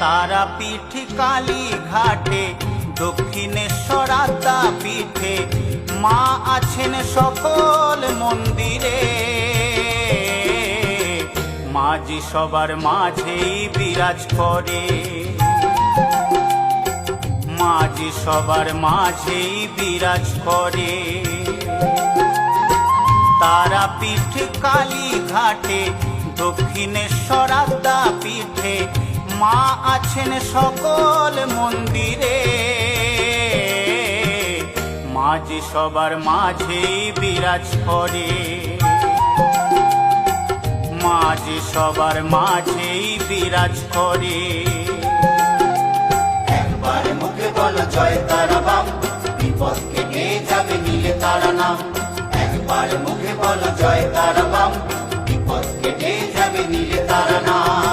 তারাপীঠ কালী ঘাটে দক্ষিণেশ্বর আদ্যাপীঠে মা আছেন সকল মন্দিরে। মাঝি সবার মাঝেই বিরাজ করে, মাঝি সবার মাঝেই বিরাজ করে। তারাপীঠ কালী ঘাটে দক্ষিণেশ্বর আদ্যাপীঠে মা আছেন সকল মন্দিরে। মাঝি সবার মাঝেই বিরাজ করে, মাঝি সবার মাঝেই বিরাজ করে। একবার মুখে বলো জয় তারা বাম, বিপদ কেটে যাবে নীলে তারা নাম। একবার মুখে বলো জয় তারা বাম, বিপদ কেটে যাবে নীলে তারা নাম।